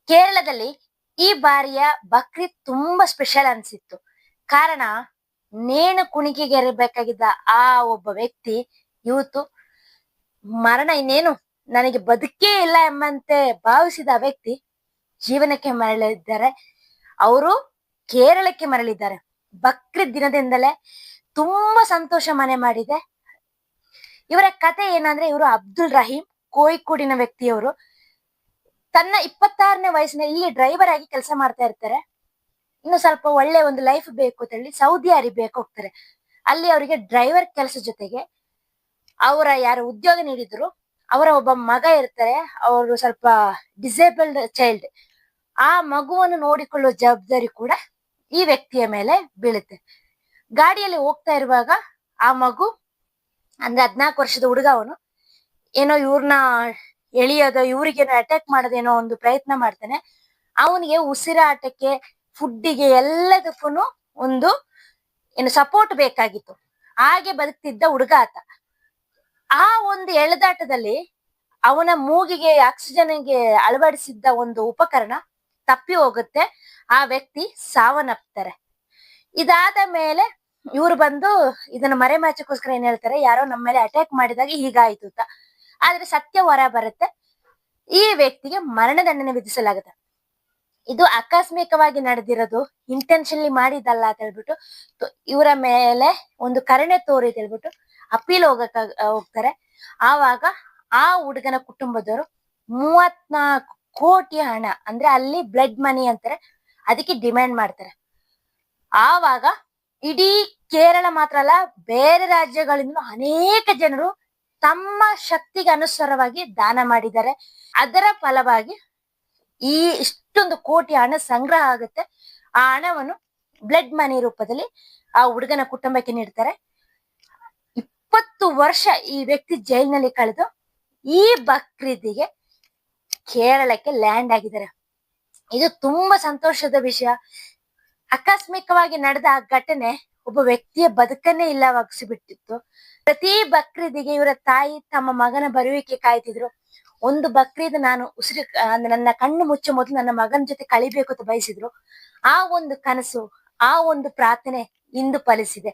ಕೇರಳದಲ್ಲಿ ಈ ಬಾರಿಯ ಬಕ್ರೀದ್ ತುಂಬಾ ಸ್ಪೆಷಲ್ ಅನ್ಸಿತ್ತು. ಕಾರಣ ನೇಣು ಕುಣಿಕೆಗೇರಬೇಕಾಗಿದ್ದ ಆ ಒಬ್ಬ ವ್ಯಕ್ತಿ ಇವತ್ತು ಮರಣ ಇನ್ನೇನು ನನಗೆ ಬದುಕೇ ಇಲ್ಲ ಎಂಬಂತೆ ಭಾವಿಸಿದ ವ್ಯಕ್ತಿ ಜೀವನಕ್ಕೆ ಮರಳಿದ್ದಾರೆ. ಅವರು ಕೇರಳಕ್ಕೆ ಮರಳಿದ್ದಾರೆ. ಬಕ್ರೀದ್ ದಿನದಿಂದಲೇ ತುಂಬಾ ಸಂತೋಷ ಮನೆ ಮಾಡಿದೆ. ಇವರ ಕತೆ ಏನಂದ್ರೆ, ಇವರು ಅಬ್ದುಲ್ ರಹೀಂ ಕೋಯಿಕೋಡಿನ ವ್ಯಕ್ತಿಯವರು. ತನ್ನ 26ನೇ ವಯಸ್ಸಿನಲ್ಲಿ ಇಲ್ಲಿ ಡ್ರೈವರ್ ಆಗಿ ಕೆಲಸ ಮಾಡ್ತಾ ಇರ್ತಾರೆ. ಇನ್ನು ಸ್ವಲ್ಪ ಒಳ್ಳೆ ಒಂದು ಲೈಫ್ ಬೇಕು ಅಂತ ಹೇಳಿ ಸೌದಿ ಅರೇಬಿಯಾಕ್ಕೆ ಹೋಗ್ತಾರೆ. ಅಲ್ಲಿ ಅವರಿಗೆ ಡ್ರೈವರ್ ಕೆಲಸ ಜೊತೆಗೆ ಅವರ ಯಾರು ಉದ್ಯೋಗ ನೀಡಿದ್ರು ಅವರ ಒಬ್ಬ ಮಗ ಇರ್ತಾರೆ. ಅವರು ಸ್ವಲ್ಪ ಡಿಸೇಬಲ್ಡ್ ಚೈಲ್ಡ್. ಆ ಮಗುವನ್ನು ನೋಡಿಕೊಳ್ಳುವ ಜವಾಬ್ದಾರಿ ಕೂಡ ಈ ವ್ಯಕ್ತಿಯ ಮೇಲೆ ಬೀಳುತ್ತೆ. ಗಾಡಿಯಲ್ಲಿ ಹೋಗ್ತಾ ಇರುವಾಗ ಆ ಮಗು ಅಂದ್ರೆ 14 ವರ್ಷದ ಹುಡುಗ, ಅವನು ಏನೋ ಇವ್ರನ್ನ ಎಳಿಯೋದು, ಇವ್ರಿಗೇನೋ ಅಟ್ಯಾಕ್ ಮಾಡೋದೇನೋ ಒಂದು ಪ್ರಯತ್ನ ಮಾಡ್ತಾನೆ. ಅವನಿಗೆ ಉಸಿರಾಟಕ್ಕೆ, ಫುಡ್ಡಿಗೆ, ಎಲ್ಲದಕ್ಕೂ ಒಂದು ಏನು ಸಪೋರ್ಟ್ ಬೇಕಾಗಿತ್ತು. ಹಾಗೆ ಬದುಕ್ತಿದ್ದ ಹುಡುಗ ಆತ. ಆ ಒಂದು ಎಳೆದಾಟದಲ್ಲಿ ಅವನ ಮೂಗಿಗೆ ಆಕ್ಸಿಜನ್ಗೆ ಅಳವಡಿಸಿದ್ದ ಒಂದು ಉಪಕರಣ ತಪ್ಪಿ ಹೋಗುತ್ತೆ. ಆ ವ್ಯಕ್ತಿ ಸಾವನ್ನಪ್ತಾರೆ. ಇದಾದ ಮೇಲೆ ಇವ್ರು ಬಂದು ಇದನ್ನ ಮರೆಮಾಚಕ್ಕೋಸ್ಕರ ಏನ್ ಹೇಳ್ತಾರೆ, ಯಾರೋ ನಮ್ಮ ಮೇಲೆ ಅಟ್ಯಾಕ್ ಮಾಡಿದಾಗ ಹೀಗಾಯ್ತು ಅಂತ. ಆದ್ರೆ ಸತ್ಯ ಹೊರ ಬರುತ್ತೆ. ಈ ವ್ಯಕ್ತಿಗೆ ಮರಣದಂಡನೆ ವಿಧಿಸಲಾಗುತ್ತೆ. ಇದು ಆಕಸ್ಮಿಕವಾಗಿ ನಡೆದಿರೋದು, ಇಂಟೆನ್ಷನ್ಲಿ ಮಾಡಿದಲ್ಲ ಅಂತ ಹೇಳ್ಬಿಟ್ಟು ಇವರ ಮೇಲೆ ಒಂದು ಕರುಣೆ ತೋರಿ ಅಂತ ಹೇಳ್ಬಿಟ್ಟು ಅಪೀಲ್ ಹೋಗ್ತಾರೆ. ಆವಾಗ ಆ ಹುಡುಗನ ಕುಟುಂಬದವರು 34 ಕೋಟಿ ಹಣ, ಅಂದ್ರೆ ಅಲ್ಲಿ ಬ್ಲಡ್ ಮನಿ ಅಂತಾರೆ, ಅದಕ್ಕೆ ಡಿಮ್ಯಾಂಡ್ ಮಾಡ್ತಾರೆ. ಆವಾಗ ಇಡೀ ಕೇರಳ ಮಾತ್ರ ಅಲ್ಲ, ಬೇರೆ ರಾಜ್ಯಗಳಿಂದ ಅನೇಕ ಜನರು ತಮ್ಮ ಶಕ್ತಿಗೆ ಅನುಸಾರವಾಗಿ ದಾನ ಮಾಡಿದ್ದಾರೆ. ಅದರ ಫಲವಾಗಿ ಈ ಇಷ್ಟೊಂದು ಕೋಟಿ ಹಣ ಸಂಗ್ರಹ ಆಗುತ್ತೆ. ಆ ಹಣವನ್ನು ಬ್ಲಡ್ ಮನಿ ರೂಪದಲ್ಲಿ ಆ ಹುಡುಗನ ಕುಟುಂಬಕ್ಕೆ ನೀಡ್ತಾರೆ. 20 ವರ್ಷ ಈ ವ್ಯಕ್ತಿ ಜೈಲಿನಲ್ಲಿ ಕಳೆದು ಈ ಬಕ್ರೀದಿಗೆ ಕೇರಳಕ್ಕೆ ಲ್ಯಾಂಡ್ ಆಗಿದ್ದಾರೆ. ಇದು ತುಂಬಾ ಸಂತೋಷದ ವಿಷಯ. ಆಕಸ್ಮಿಕವಾಗಿ ನಡೆದ ಆ ಘಟನೆ ಒಬ್ಬ ವ್ಯಕ್ತಿಯ ಬದುಕನ್ನೇ ಇಲ್ಲವಾಗಿಸಿಬಿಟ್ಟಿತ್ತು. ಪ್ರತಿ ಬಕ್ರೀದಿಗೆ ಇವರ ತಾಯಿ ತಮ್ಮ ಮಗನ ಬರುವಿಕೆ ಕಾಯ್ತಿದ್ರು. ಒಂದು ಬಕ್ರೀದ್ ನಾನು ನನ್ನ ಕಣ್ಣು ಮುಚ್ಚೋ ಮೊದಲು ನನ್ನ ಮಗನ ಜೊತೆ ಕಳಿಬೇಕು ಅಂತ ಬಯಸಿದ್ರು. ಆ ಒಂದು ಕನಸು, ಆ ಒಂದು ಪ್ರಾರ್ಥನೆ ಇಂದು ಫಲಿಸಿದೆ.